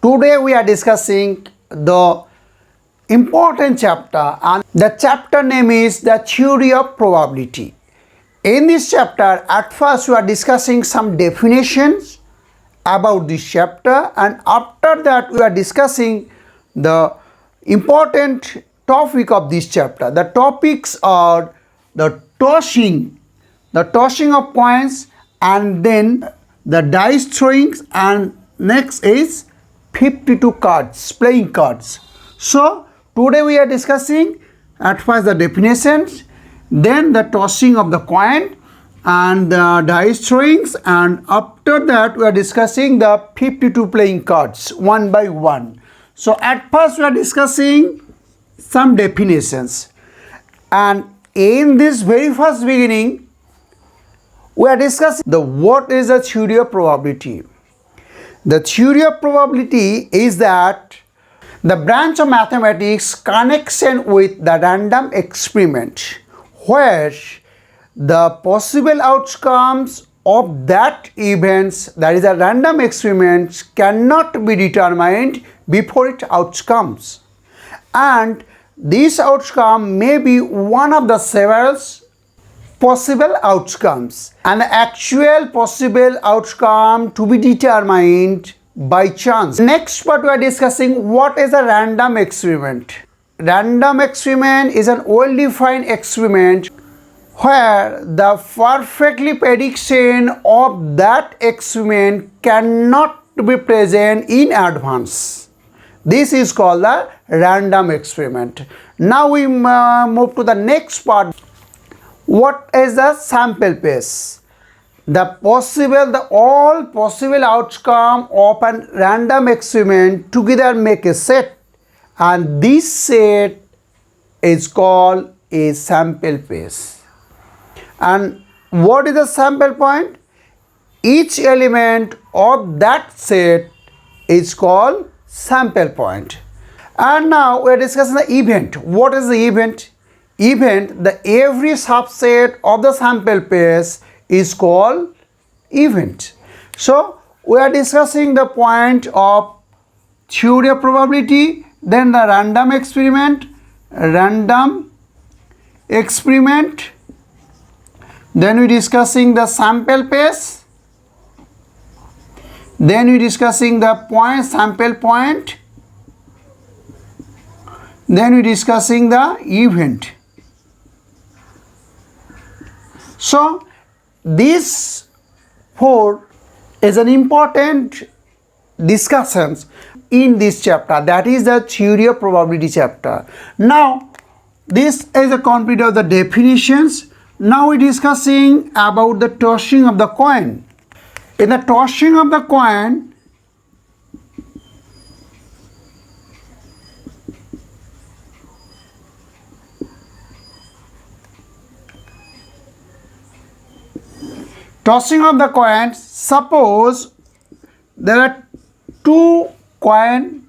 Today we are discussing the important chapter, and the chapter name is the theory of probability. In this chapter, at first we are discussing some definitions about this chapter, and after that we are discussing the important topic of this chapter. The topics are the tossing of coins, and then the dice throwings, and next is 52 cards, playing cards. So today we are discussing at first the definitions, then the tossing of the coin and the dice throwings, and after that we are discussing the 52 playing cards one by one. So at first we are discussing some definitions, and in this very first beginning we are discussing the what is the theory of probability. The theory of probability is that the branch of mathematics connection with the random experiment, where the possible outcomes of that events, that is a random experiment, cannot be determined before it outcomes, and this outcome may be one of the several possible outcomes, and the actual possible outcome to be determined by chance. Next part we are discussing what is a random experiment. Random experiment is an well-defined experiment where the perfectly prediction of that experiment cannot be present in advance. This is called the random experiment. Now we move to the next part. What is the sample space? All possible outcome of a random experiment together make a set, and this set is called a sample space. And what is the sample point? Each element of that set is called sample point. And now we are discussing the event. What is the event? Every subset of the sample space is called event. So we are discussing the point of theory of probability, then the random experiment, then we discussing the sample space, then we discussing the sample point, then we discussing the event. So this 4 is an important discussions in this chapter, that is the theory of probability chapter. Now this is a complete of the definitions. Now we are discussing about the tossing of the coin. In the tossing of the coin, suppose there are 2 coins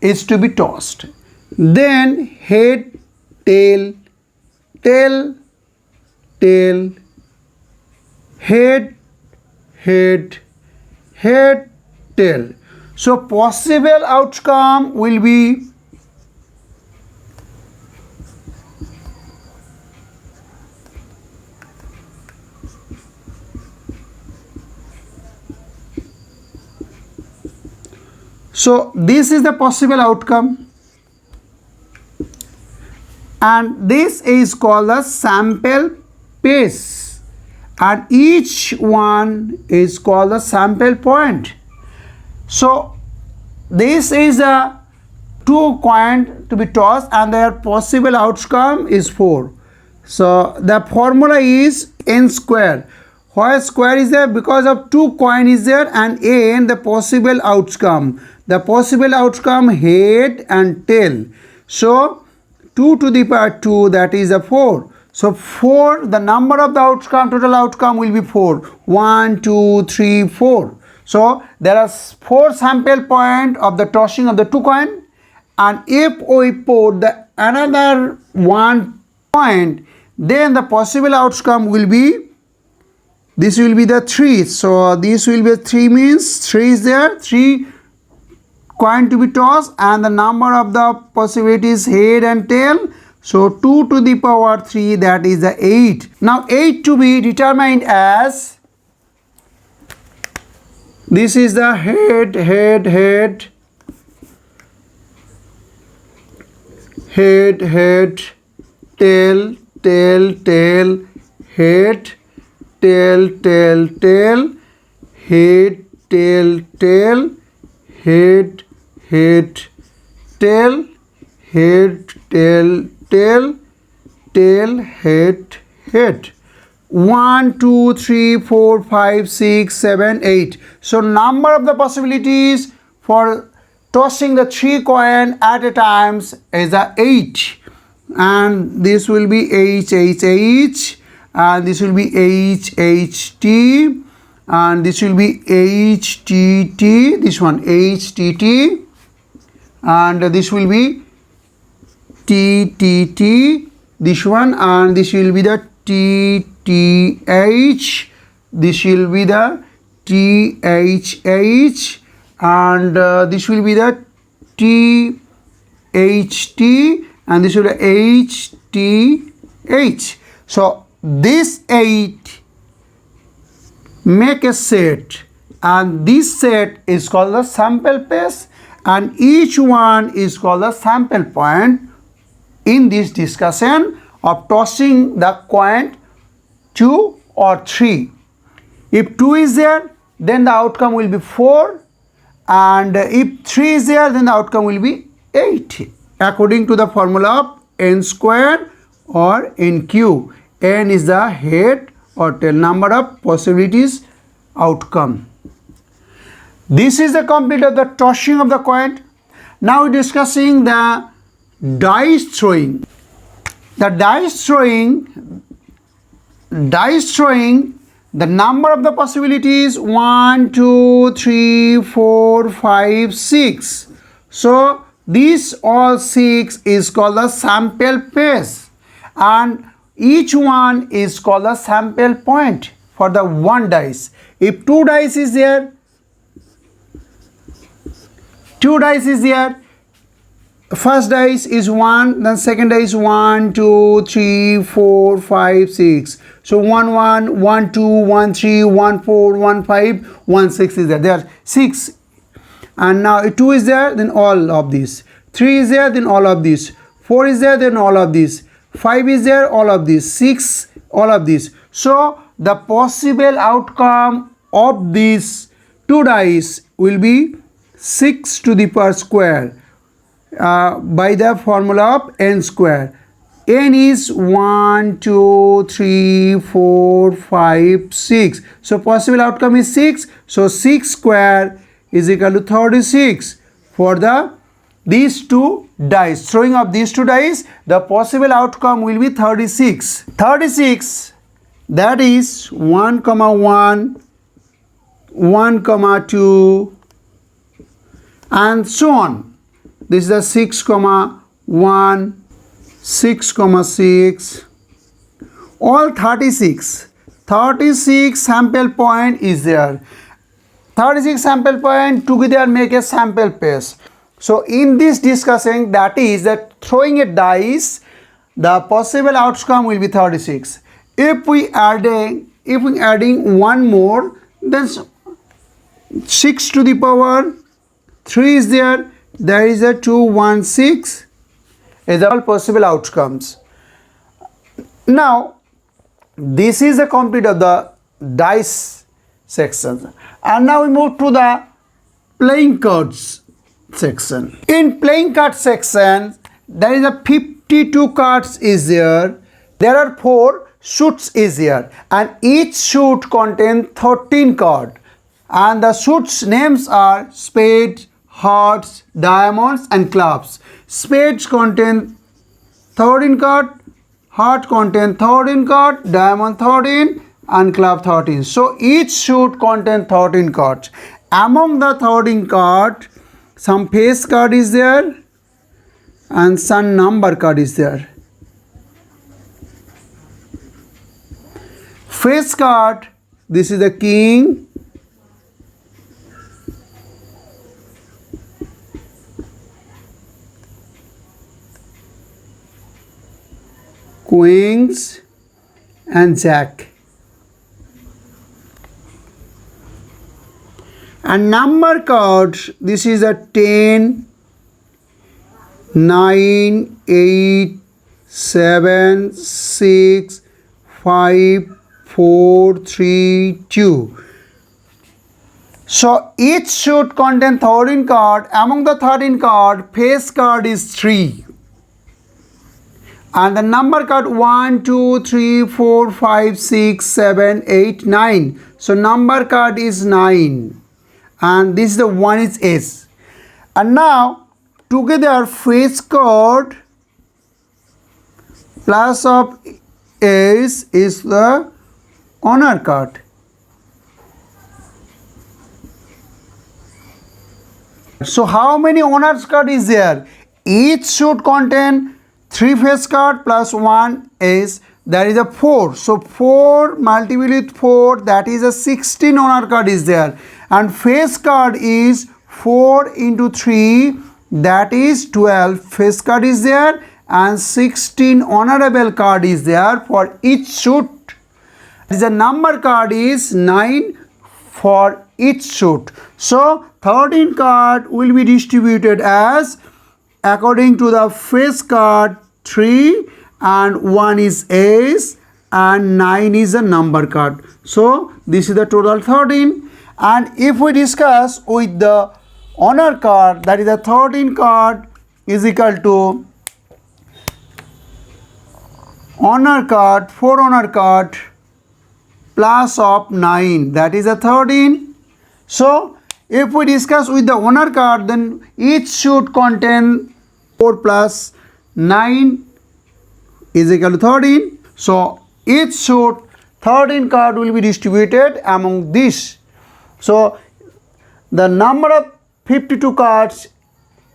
is to be tossed, then head, tail, tail, tail, head, head, head, tail. So possible outcome will be this is the possible outcome, and this is called a sample space, and each one is called a sample point. So this is a 2 coins to be tossed, and their possible outcome is 4. So the formula is n square. Why square is there? Because of 2 coins is there, and n the possible outcome. The possible outcome head and tail. So 2 to the power 2, that is a 4. So 4, the number of the outcome, total outcome will be 4. 1, 2, 3, 4. So there are 4 sample point of the tossing of the 2 coin, and if we put the another 1 point, then the possible outcome will be, this will be the 3. So this will be 3, means 3 is there, 3 coin to be tossed, and the number of the possibilities head and tail. So 2 to the power 3, that is the 8. Now 8 to be determined as, this is the head, head, head, head, head, tail, tail, tail, head, tail, tail, tail, head, tail, tail, head, head, tail, head, tail, tail, tail, head, head. 1, 2, 3, 4, 5, 6, 7, 8. So number of the possibilities for tossing the 3 coin at a time is the 8. And this will be H, H, H. And this will be H, H, T. And this will be H, T, T. This one H, T, T. And this will be T, T, T. This one, and this will be the T, T, H. This will be the T, H, H. And this will be the T, H, T. And this will be H, T, H. So this 8 make a set, and this set is called the sample pace, and each one is called the sample point in this discussion of tossing the coin 2 or 3. If 2 is there, then the outcome will be 4, and if 3 is there, then the outcome will be 8, according to the formula of n square or nq. N is the head or tail, number of possibilities, outcome. This is the complete of the tossing of the coin. Now we are discussing the dice throwing. The dice throwing, the number of the possibilities 1, 2, 3, 4, 5, 6. So this all 6 is called the sample pace, and each one is called a sample point for the one dice. If 2 dice is there, 2 dice is there, first dice is 1, then second dice 1, 2, 3, 4, 5, 6. So 1, 1, 1, 2, 1, 3, 1, 4, 1, 5, 1, 6 is there. There are 6. And now if 2 is there, then all of these. 3 is there, then all of these. 4 is there, then all of these. 5 is there, all of these. 6, all of these. So the possible outcome of these 2 dice will be 6 to the power square by the formula of n square. N is 1, 2, 3, 4, 5, 6. So possible outcome is 6. So 6 square is equal to 36 for these 2 dice. Throwing of these 2 dice, the possible outcome will be 36. 36, that is 1, 1, 1, 2, and so on. This is the 6, 1, 6, 6, all 36. 36 sample point is there. 36 sample point together make a sample pace. So in this discussion, that is that throwing a dice, the possible outcome will be 36. If we adding one more, then 6 to the power 3 is there. There is a 2, 1, 6 is all possible outcomes. Now this is the complete of the dice section, and now we move to the playing cards section. In playing card section, there is a 52 cards is there. There are 4 suits is there, and each suit contains 13 cards, and the suits names are spades, hearts, diamonds, and clubs. Spades contain 13 cards, heart contain 13 cards, diamond 13, and club 13. So each suit contains 13 cards. Among the 13 cards, some face card is there and some number card is there. Face card, this is the king, queens and jack. And number cards, this is a 10, 9, 8, 7, 6, 5, 4, 3, 2. So each should contain 13 cards. Among the 13 cards, face card is 3. And the number card 1, 2, 3, 4, 5, 6, 7, 8, 9. So number card is 9. And this is the one is S. And now together face card plus of S is the honor card. So how many honors card is there? Each should contain 3 face card plus 1 is, that is a 4. So 4 multiplied with 4, that is a 16 honor card is there. And face card is 4 into 3, that is 12 face card is there, and 16 honorable card is there for each suit. The number card is 9 for each suit. So 13 card will be distributed as according to the face card 3 and 1 is S and 9 is a number card. So this is the total 13. And if we discuss with the honor card, that is the 13 card is equal to honor card, 4 honor card plus of 9, that is a 13. So if we discuss with the honor card, then each should contain 4 plus 9 is equal to 13. So each should 13 card will be distributed among these. So the number of 52 cards,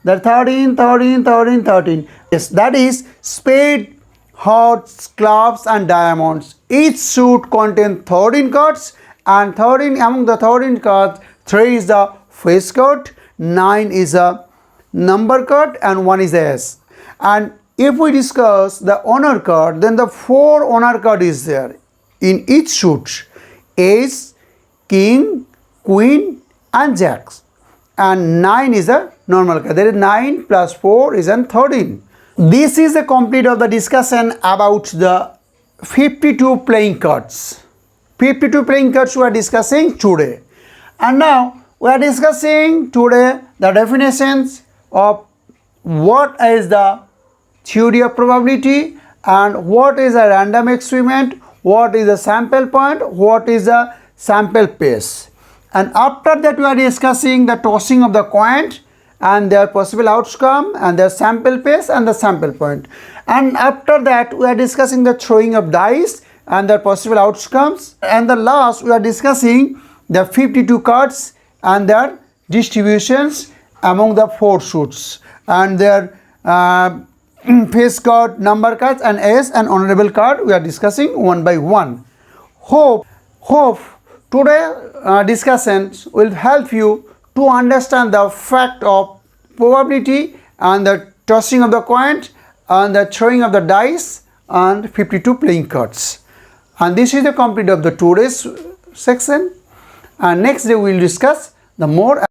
the 13, 13, 13, 13. Yes, that is spade, hearts, clubs and diamonds. Each suit contain 13 cards, and 13 among the 13 cards, 3 is the face card, 9 is a number card and 1 is S. And if we discuss the honor card, then the 4 honor card is there in each suit: Ace, King, Queen and Jacks, and 9 is a normal card. There is 9 plus 4 is an 13. This is the complete of the discussion about the 52 playing cards. 52 playing cards we are discussing today. And now we are discussing today the definitions of what is the theory of probability and what is a random experiment, what is the sample point, what is the sample pace. And after that we are discussing the tossing of the coin and their possible outcome and their sample pace and the sample point. And after that we are discussing the throwing of dice and their possible outcomes. And the last we are discussing the 52 cards and their distributions among the 4 suits and their face card, number cards and S and honorable card we are discussing one by one. Hope today discussions will help you to understand the fact of probability and the tossing of the coin and the throwing of the dice and 52 playing cards. And this is the complete of the today's section. And next day we will discuss the more